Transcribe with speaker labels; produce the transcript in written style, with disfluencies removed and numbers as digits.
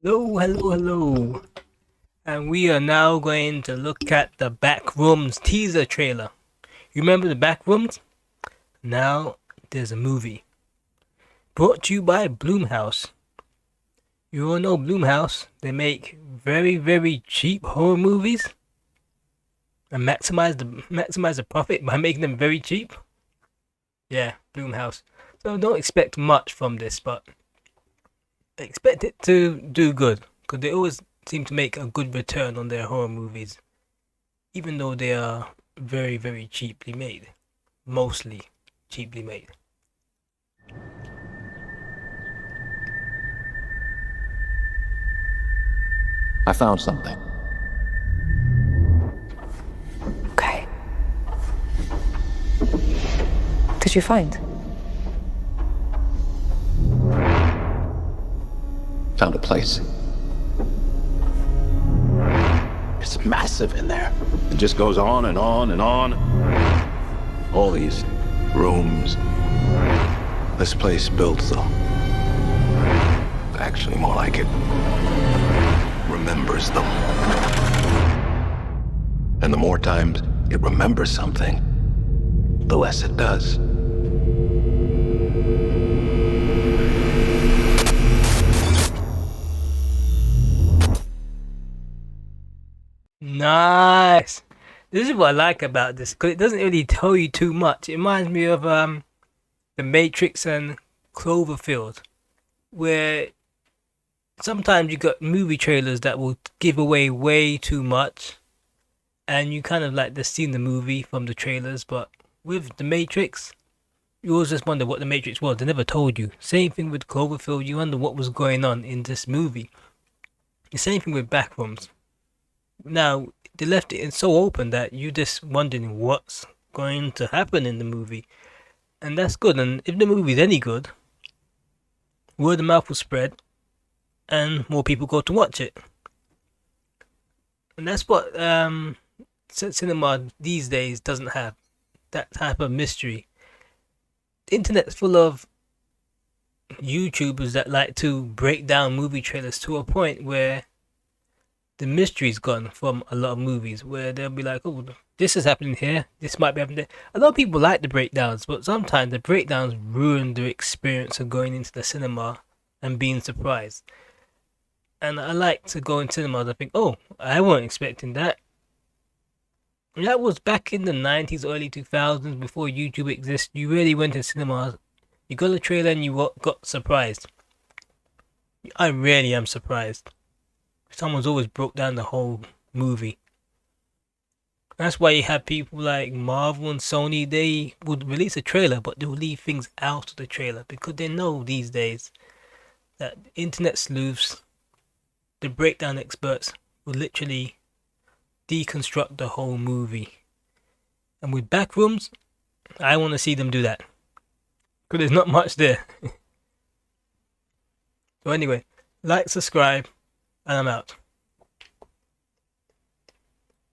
Speaker 1: Hello, hello, hello. And we are now going to look at the Backrooms teaser trailer. You remember the Backrooms? Now there's a movie. Brought to you by Bloomhouse. You all know Bloomhouse. They make very, very cheap horror movies and maximize the profit by making them very cheap. Yeah, Bloomhouse. So don't expect much from this, but expect it to do good because they always seem to make a good return on their horror movies, even though they are very, very cheaply made. Mostly cheaply made.
Speaker 2: I found something.
Speaker 3: Okay. Did you find?
Speaker 2: Found a place. It's massive in there. It just goes on and on and on. All these rooms. This place built, though. Actually, more like it remembers them. And the more times it remembers something, the less it does.
Speaker 1: Nice. This is what I like about this because it doesn't really tell you too much. It reminds me of The Matrix and Cloverfield, where sometimes you got movie trailers that will give away way too much, and you kind of like just seen the movie from the trailers. But with The Matrix, you always just wonder what The Matrix was. They never told you. Same thing with Cloverfield. You wonder what was going on in this movie. The same thing with Backrooms. Now they left it so open that you just wondering what's going to happen in the movie, and that's good. And if the movie's any good, word of mouth will spread, and more people go to watch it. And that's what cinema these days doesn't have, that type of mystery. The internet's full of YouTubers that like to break down movie trailers to a point where the mystery's gone from a lot of movies, where they'll be like, oh, this is happening here, this might be happening there. A lot of people like the breakdowns, but sometimes the breakdowns ruin the experience of going into the cinema and being surprised. And I like to go in cinemas and think, oh, I wasn't expecting that. And that was back in the 90s, early 2000s, before YouTube existed. You really went to cinemas, you got a trailer and you got surprised. I really am surprised. Someone's always broke down the whole movie. That's why you have people like Marvel and Sony. They would release a trailer, but they'll leave things out of the trailer because they know these days that internet sleuths, the breakdown experts, will literally deconstruct the whole movie. And with Backrooms, I want to see them do that because there's not much there. So anyway, like, subscribe, and I'm out.